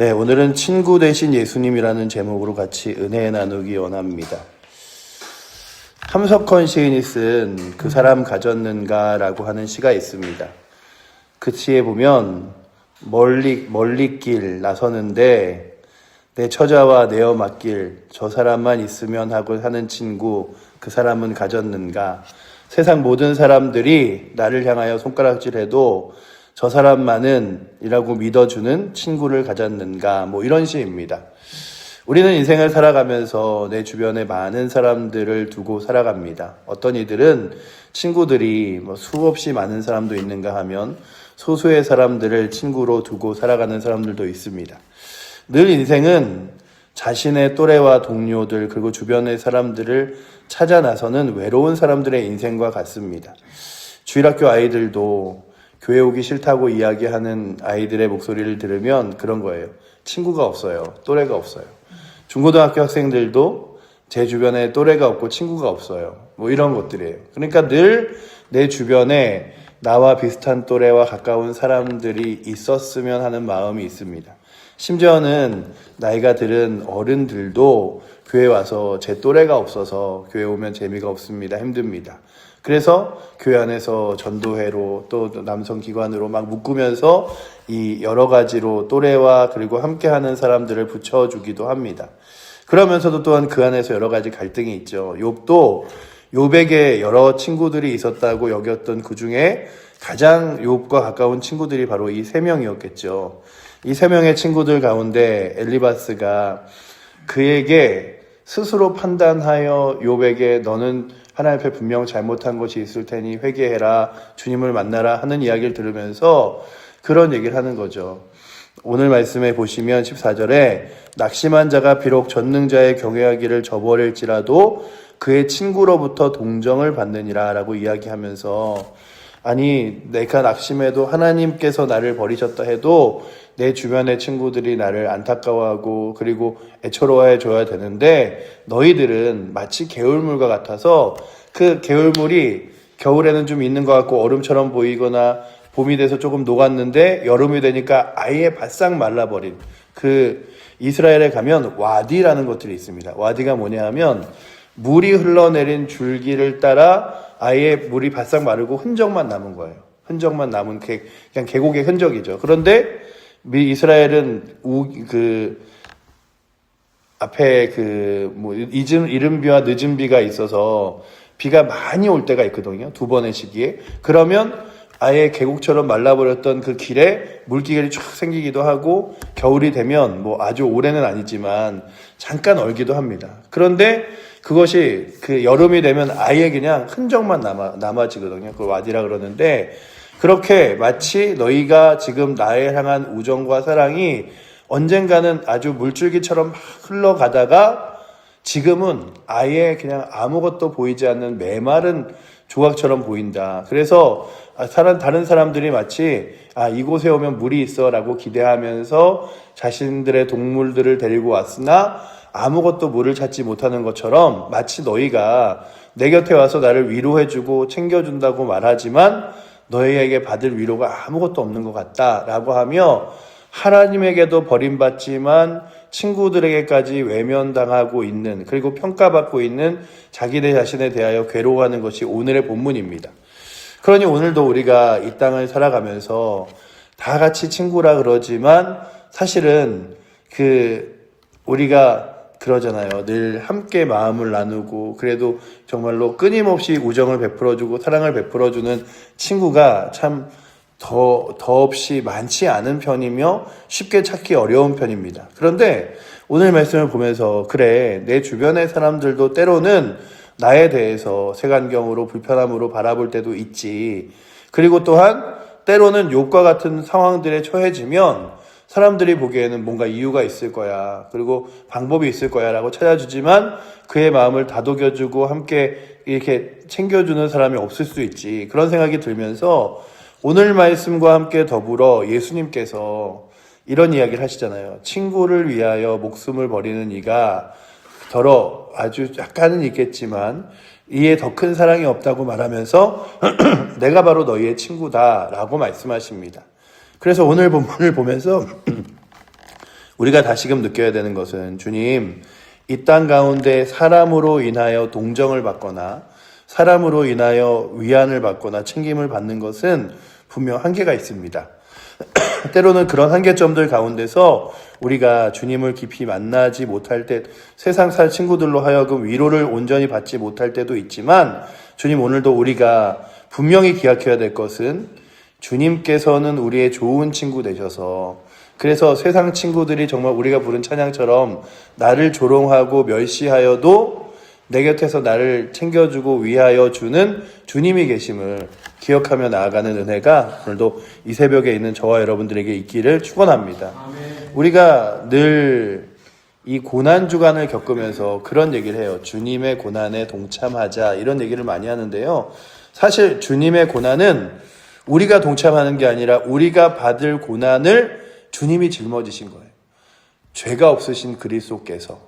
네, 오늘은 친구 대신 예수님이라는 제목으로 같이 은혜 나누기 원합니다. 함석헌 시인이 쓴 그 사람 가졌는가라고 하는 시가 있습니다. 그 시에 보면 멀리 길 나서는데 내 처자와 내어 맡길 저 사람만 있으면 하고 하는 친구 그 사람은 가졌는가. 세상 모든 사람들이 나를 향하여 손가락질해도 저 사람만은 이라고 믿어주는 친구를 가졌는가. 뭐 이런 시입니다. 우리는 인생을 살아가면서 내 주변에 많은 사람들을 두고 살아갑니다. 어떤 이들은 친구들이 수없이 많은 사람도 있는가 하면 소수의 사람들을 친구로 두고 살아가는 사람들도 있습니다. 늘 인생은 자신의 또래와 동료들 그리고 주변의 사람들을 찾아 나서는 외로운 사람들의 인생과 같습니다. 주일학교 아이들도 교회 오기 싫다고 이야기하는 아이들의 목소리를 들으면 그런 거예요. 친구가 없어요. 또래가 없어요. 중고등학교 학생들도 제 주변에 또래가 없고 친구가 없어요. 뭐 이런 것들이에요. 그러니까 늘 내 주변에 나와 비슷한 또래와 가까운 사람들이 있었으면 하는 마음이 있습니다. 심지어는 나이가 들은 어른들도 교회 와서 제 또래가 없어서 교회 오면 재미가 없습니다. 힘듭니다. 그래서 교회 안에서 전도회로 또 남성기관으로 막 묶으면서 이 여러 가지로 또래와 그리고 함께하는 사람들을 붙여주기도 합니다. 그러면서도 또한 그 안에서 여러 가지 갈등이 있죠. 욥도 욥에게 여러 친구들이 있었다고 여겼던 그 중에 가장 욥과 가까운 친구들이 바로 이 세 명이었겠죠. 이 세 명의 친구들 가운데 엘리바스가 그에게 스스로 판단하여 욥에게 너는 하나님 앞에 분명 잘못한 것이 있을 테니 회개해라, 주님을 만나라 하는 이야기를 들으면서 그런 얘기를 하는 거죠. 오늘 말씀에 보시면 14절에 낙심한 자가 비록 전능자의 경외하기를 저버릴지라도 그의 친구로부터 동정을 받느니라 라고 이야기하면서 아니 내가 낙심해도 하나님께서 나를 버리셨다 해도 내 주변의 친구들이 나를 안타까워하고 그리고 애처로워해 줘야 되는데 너희들은 마치 개울물과 같아서 그 개울물이 겨울에는 좀 있는 것 같고 얼음처럼 보이거나 봄이 돼서 조금 녹았는데 여름이 되니까 아예 바싹 말라버린 그 이스라엘에 가면 와디라는 것들이 있습니다. 와디가 뭐냐 하면 물이 흘러내린 줄기를 따라 아예 물이 바싹 마르고 흔적만 남은 거예요. 흔적만 남은 그냥 계곡의 흔적이죠. 그런데 이스라엘은 앞에 이른 비와 늦은 비가 있어서 비가 많이 올 때가 있거든요. 두 번의 시기에. 그러면 아예 계곡처럼 말라버렸던 그 길에 물기가 쫙 생기기도 하고 겨울이 되면 아주 오래는 아니지만 잠깐 얼기도 합니다. 그런데 그것이 그 여름이 되면 아예 그냥 흔적만 남아지거든요. 그걸 와디라 그러는데 그렇게 마치 너희가 지금 나에 향한 우정과 사랑이 언젠가는 아주 물줄기처럼 막 흘러가다가 지금은 아예 그냥 아무것도 보이지 않는 메마른 조각처럼 보인다. 그래서 다른 사람들이 마치 이곳에 오면 물이 있어 라고 기대하면서 자신들의 동물들을 데리고 왔으나 아무것도 물을 찾지 못하는 것처럼 마치 너희가 내 곁에 와서 나를 위로해주고 챙겨준다고 말하지만 너희에게 받을 위로가 아무것도 없는 것 같다라고 하며 하나님에게도 버림받지만 친구들에게까지 외면당하고 있는 그리고 평가받고 있는 자기네 자신에 대하여 괴로워하는 것이 오늘의 본문입니다. 그러니 오늘도 우리가 이 땅을 살아가면서 다 같이 친구라 그러지만 사실은 우리가 그러잖아요. 늘 함께 마음을 나누고 그래도 정말로 끊임없이 우정을 베풀어주고 사랑을 베풀어주는 친구가 참 더없이 많지 않은 편이며 쉽게 찾기 어려운 편입니다. 그런데 오늘 말씀을 보면서 그래 내 주변의 사람들도 때로는 나에 대해서 색안경으로 불편함으로 바라볼 때도 있지. 그리고 또한 때로는 욥과 같은 상황들에 처해지면 사람들이 보기에는 뭔가 이유가 있을 거야. 그리고 방법이 있을 거야 라고 찾아주지만 그의 마음을 다독여주고 함께 이렇게 챙겨주는 사람이 없을 수 있지. 그런 생각이 들면서 오늘 말씀과 함께 더불어 예수님께서 이런 이야기를 하시잖아요. 친구를 위하여 목숨을 버리는 이가 더러 아주 약간은 있겠지만 이에 더 큰 사랑이 없다고 말하면서 내가 바로 너희의 친구다라고 말씀하십니다. 그래서 오늘 본문을 보면서 우리가 다시금 느껴야 되는 것은 주님, 이 땅 가운데 사람으로 인하여 동정을 받거나 사람으로 인하여 위안을 받거나 챙김을 받는 것은 분명 한계가 있습니다. 때로는 그런 한계점들 가운데서 우리가 주님을 깊이 만나지 못할 때 세상 살 친구들로 하여금 위로를 온전히 받지 못할 때도 있지만 주님 오늘도 우리가 분명히 기억해야 될 것은 주님께서는 우리의 좋은 친구 되셔서 그래서 세상 친구들이 정말 우리가 부른 찬양처럼 나를 조롱하고 멸시하여도 내 곁에서 나를 챙겨주고 위하여 주는 주님이 계심을 기억하며 나아가는 은혜가 오늘도 이 새벽에 있는 저와 여러분들에게 있기를 축원합니다. 우리가 늘 이 고난 주간을 겪으면서 그런 얘기를 해요. 주님의 고난에 동참하자 이런 얘기를 많이 하는데요. 사실 주님의 고난은 우리가 동참하는 게 아니라 우리가 받을 고난을 주님이 짊어지신 거예요. 죄가 없으신 그리스도께서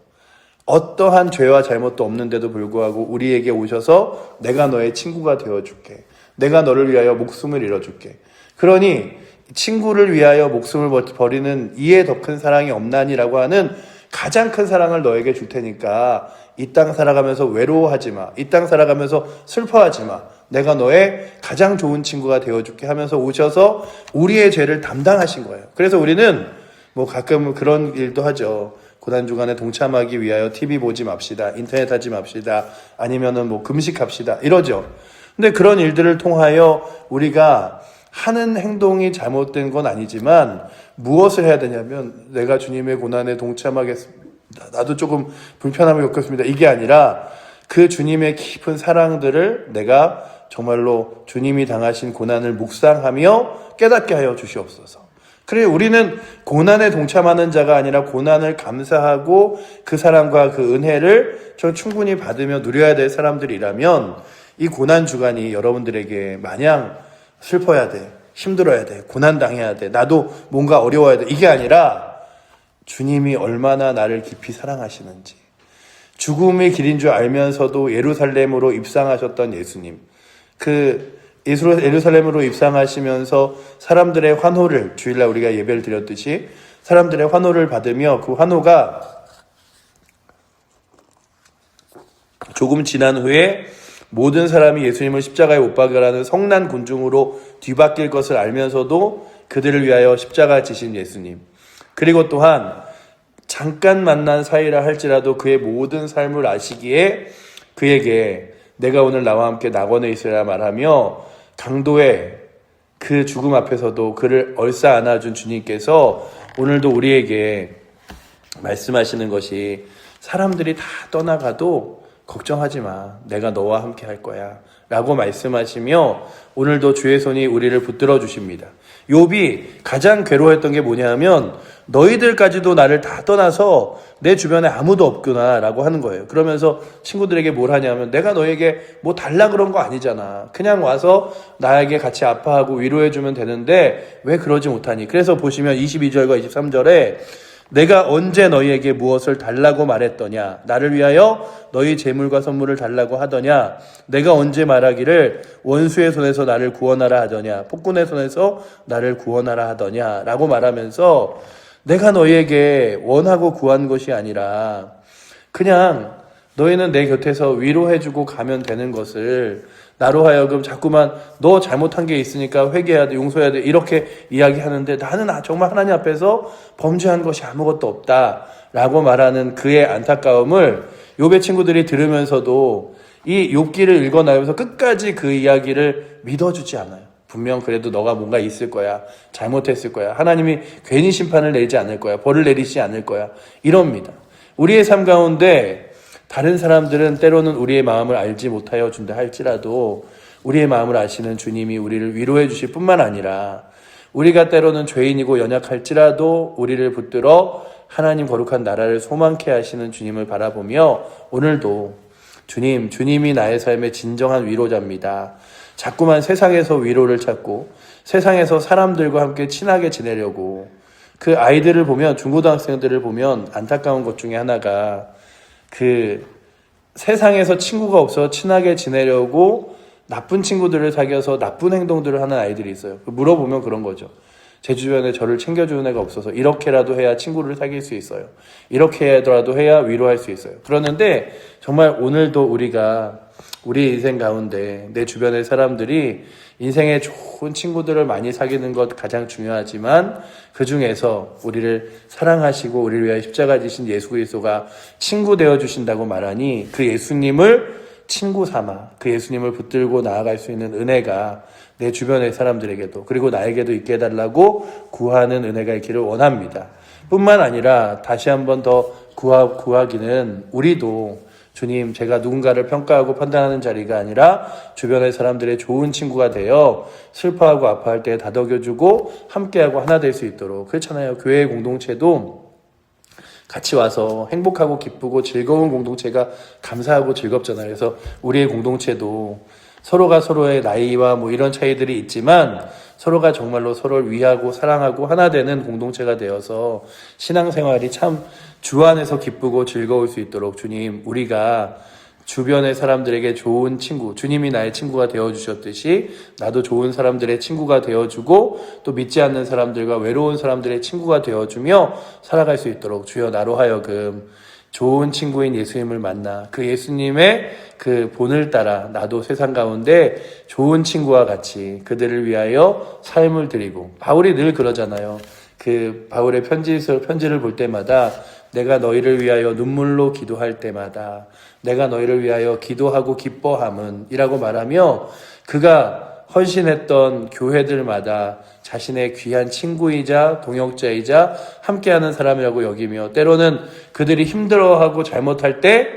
어떠한 죄와 잘못도 없는데도 불구하고 우리에게 오셔서 내가 너의 친구가 되어줄게. 내가 너를 위하여 목숨을 잃어줄게. 그러니 친구를 위하여 목숨을 버리는 이에 더 큰 사랑이 없나니라고 하는 가장 큰 사랑을 너에게 줄 테니까 이 땅 살아가면서 외로워하지 마. 이 땅 살아가면서 슬퍼하지 마. 내가 너의 가장 좋은 친구가 되어줄게 하면서 오셔서 우리의 죄를 담당하신 거예요. 그래서 우리는 뭐 가끔 그런 일도 하죠. 고난주간에 동참하기 위하여 TV 보지 맙시다. 인터넷 하지 맙시다. 아니면은 뭐 금식합시다. 이러죠. 근데 그런 일들을 통하여 우리가 하는 행동이 잘못된 건 아니지만 무엇을 해야 되냐면 내가 주님의 고난에 동참하겠습니다. 나도 조금 불편함을 겪었습니다. 이게 아니라 그 주님의 깊은 사랑들을 내가 정말로 주님이 당하신 고난을 묵상하며 깨닫게 하여 주시옵소서. 그래 우리는 고난에 동참하는 자가 아니라 고난을 감사하고 그 사랑과 그 은혜를 좀 충분히 받으며 누려야 될 사람들이라면 이 고난 주간이 여러분들에게 마냥 슬퍼야 돼, 힘들어야 돼, 고난당해야 돼, 나도 뭔가 어려워야 돼 이게 아니라 주님이 얼마나 나를 깊이 사랑하시는지 죽음의 길인 줄 알면서도 예루살렘으로 입상하셨던 예수님 그 예루살렘으로 입상하시면서 사람들의 환호를 주일날 우리가 예배를 드렸듯이 사람들의 환호를 받으며 그 환호가 조금 지난 후에 모든 사람이 예수님을 십자가에 못 박으라는 성난 군중으로 뒤바뀔 것을 알면서도 그들을 위하여 십자가 지신 예수님 그리고 또한 잠깐 만난 사이라 할지라도 그의 모든 삶을 아시기에 그에게 내가 오늘 나와 함께 낙원에 있으라 말하며 강도의 그 죽음 앞에서도 그를 얼싸 안아준 주님께서 오늘도 우리에게 말씀하시는 것이 사람들이 다 떠나가도 걱정하지 마. 내가 너와 함께 할 거야. 라고 말씀하시며 오늘도 주의 손이 우리를 붙들어 주십니다. 욥이 가장 괴로워했던 게 뭐냐 하면 너희들까지도 나를 다 떠나서 내 주변에 아무도 없구나 라고 하는 거예요. 그러면서 친구들에게 뭘 하냐면 내가 너에게 뭐 달라 그런 거 아니잖아. 그냥 와서 나에게 같이 아파하고 위로해주면 되는데 왜 그러지 못하니. 그래서 보시면 22절과 23절에 내가 언제 너희에게 무엇을 달라고 말했더냐. 나를 위하여 너희 재물과 선물을 달라고 하더냐. 내가 언제 말하기를 원수의 손에서 나를 구원하라 하더냐. 폭군의 손에서 나를 구원하라 하더냐 라고 말하면서 내가 너희에게 원하고 구한 것이 아니라 그냥 너희는 내 곁에서 위로해주고 가면 되는 것을 나로 하여금 자꾸만 너 잘못한 게 있으니까 회개해야 돼, 용서해야 돼 이렇게 이야기하는데 나는 정말 하나님 앞에서 범죄한 것이 아무것도 없다 라고 말하는 그의 안타까움을 욥의 친구들이 들으면서도 이 욥기를 읽어나가면서 끝까지 그 이야기를 믿어주지 않아요. 분명 그래도 너가 뭔가 있을 거야. 잘못했을 거야. 하나님이 괜히 심판을 내리지 않을 거야. 벌을 내리지 않을 거야. 이럽니다. 우리의 삶 가운데 다른 사람들은 때로는 우리의 마음을 알지 못하여 준다 할지라도 우리의 마음을 아시는 주님이 우리를 위로해 주실 뿐만 아니라 우리가 때로는 죄인이고 연약할지라도 우리를 붙들어 하나님 거룩한 나라를 소망케 하시는 주님을 바라보며 오늘도 주님이 나의 삶의 진정한 위로자입니다. 자꾸만 세상에서 위로를 찾고 세상에서 사람들과 함께 친하게 지내려고 그 아이들을 보면 중고등학생들을 보면 안타까운 것 중에 하나가 그 세상에서 친구가 없어 친하게 지내려고 나쁜 친구들을 사귀어서 나쁜 행동들을 하는 아이들이 있어요. 물어보면 그런 거죠. 제 주변에 저를 챙겨주는 애가 없어서 이렇게라도 해야 친구를 사귈 수 있어요. 이렇게라도 해야 위로할 수 있어요. 그러는데 정말 오늘도 우리가 우리 인생 가운데 내 주변의 사람들이 인생에 좋은 친구들을 많이 사귀는 것 가장 중요하지만 그 중에서 우리를 사랑하시고 우리를 위하여 십자가 지신 예수 그리스도가 친구 되어주신다고 말하니 그 예수님을 친구 삼아 그 예수님을 붙들고 나아갈 수 있는 은혜가 내 주변의 사람들에게도 그리고 나에게도 있게 해달라고 구하는 은혜가 있기를 원합니다. 뿐만 아니라 다시 한번 더 구하기는 우리도 주님, 제가 누군가를 평가하고 판단하는 자리가 아니라 주변의 사람들의 좋은 친구가 되어 슬퍼하고 아파할 때 다독여주고 함께하고 하나 될 수 있도록. 그렇잖아요. 교회 공동체도 같이 와서 행복하고 기쁘고 즐거운 공동체가 감사하고 즐겁잖아요. 그래서 우리의 공동체도 서로가 서로의 나이와 이런 차이들이 있지만 서로가 정말로 서로를 위하고 사랑하고 하나 되는 공동체가 되어서 신앙생활이 참 주 안에서 기쁘고 즐거울 수 있도록 주님, 우리가 주변의 사람들에게 좋은 친구, 주님이 나의 친구가 되어주셨듯이 나도 좋은 사람들의 친구가 되어주고 또 믿지 않는 사람들과 외로운 사람들의 친구가 되어주며 살아갈 수 있도록 주여 나로 하여금 좋은 친구인 예수님을 만나 그 예수님의 그 본을 따라 나도 세상 가운데 좋은 친구와 같이 그들을 위하여 삶을 드리고 바울이 늘 그러잖아요. 그 바울의 편지를 볼 때마다 내가 너희를 위하여 눈물로 기도할 때마다 내가 너희를 위하여 기도하고 기뻐함은 이라고 말하며 그가 헌신했던 교회들마다 자신의 귀한 친구이자 동역자이자 함께하는 사람이라고 여기며 때로는 그들이 힘들어하고 잘못할 때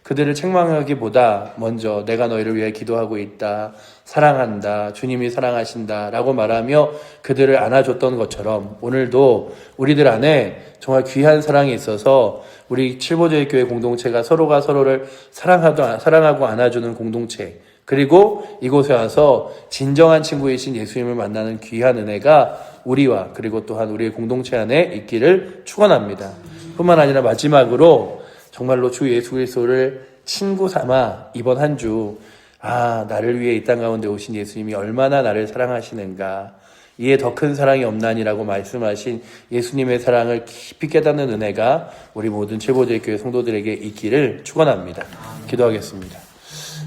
그들을 책망하기보다 먼저 내가 너희를 위해 기도하고 있다, 사랑한다, 주님이 사랑하신다 라고 말하며 그들을 안아줬던 것처럼 오늘도 우리들 안에 정말 귀한 사랑이 있어서 우리 칠보제일교회 공동체가 서로가 서로를 사랑하고 안아주는 공동체, 그리고 이곳에 와서 진정한 친구이신 예수님을 만나는 귀한 은혜가 우리와 그리고 또한 우리의 공동체 안에 있기를 축원합니다. 뿐만 아니라 마지막으로 정말로 주 예수 그리스도를 친구 삼아 이번 한 주 나를 위해 이 땅 가운데 오신 예수님이 얼마나 나를 사랑하시는가, 이에 더 큰 사랑이 없나니라고 말씀하신 예수님의 사랑을 깊이 깨닫는 은혜가 우리 모든 칠보제일교회 성도들에게 있기를 축원합니다. 기도하겠습니다.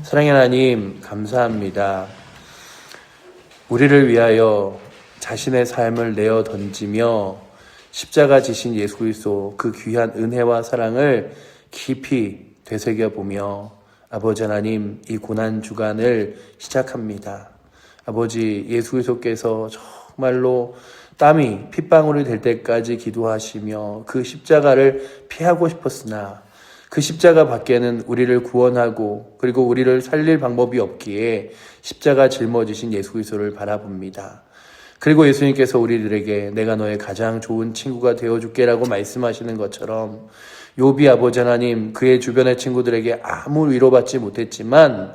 사랑의 하나님, 감사합니다. 우리를 위하여 자신의 삶을 내어 던지며 십자가 지신 예수 그리스도 그 귀한 은혜와 사랑을 깊이 되새겨보며 아버지 하나님, 이 고난 주간을 시작합니다. 아버지, 예수 그리스도께서 정말로 땀이 핏방울이 될 때까지 기도하시며 그 십자가를 피하고 싶었으나 그 십자가 밖에는 우리를 구원하고 그리고 우리를 살릴 방법이 없기에 십자가 짊어지신 예수 그리스도를 바라봅니다. 그리고 예수님께서 우리들에게 내가 너의 가장 좋은 친구가 되어줄게라고 말씀하시는 것처럼 욥이 아버지 하나님, 그의 주변의 친구들에게 아무 위로받지 못했지만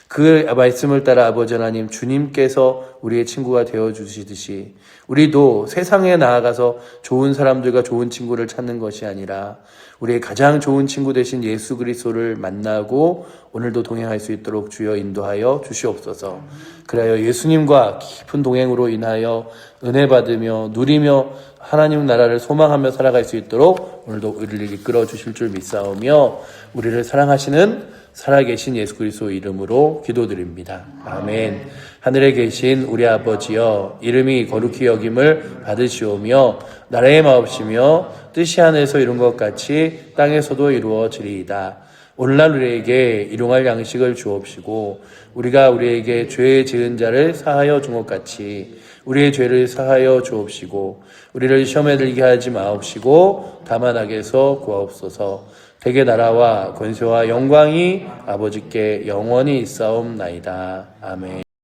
그 말씀을 따라 아버지 하나님, 주님께서 우리의 친구가 되어주시듯이 우리도 세상에 나아가서 좋은 사람들과 좋은 친구를 찾는 것이 아니라 우리의 가장 좋은 친구 되신 예수 그리스도를 만나고 오늘도 동행할 수 있도록 주여 인도하여 주시옵소서. 그래야 예수님과 깊은 동행으로 인하여 은혜 받으며 누리며 하나님 나라를 소망하며 살아갈 수 있도록 오늘도 우리를 이끌어 주실 줄 믿사오며 우리를 사랑하시는 살아계신 예수 그리스도 이름으로 기도드립니다. 아멘. 하늘에 계신 우리 아버지여, 이름이 거룩히 여김을 받으시오며 나라의 마옵시며 뜻이 하늘에서 이룬 것 같이 땅에서도 이루어지리이다. 오늘날 우리에게 일용할 양식을 주옵시고 우리가 우리에게 죄 지은 자를 사하여 준 것 같이 우리의 죄를 사하여 주옵시고 우리를 시험에 들게 하지 마옵시고 다만 악에서 구하옵소서. 대개 나라와 권세와 영광이 아버지께 영원히 있사옵나이다. 아멘.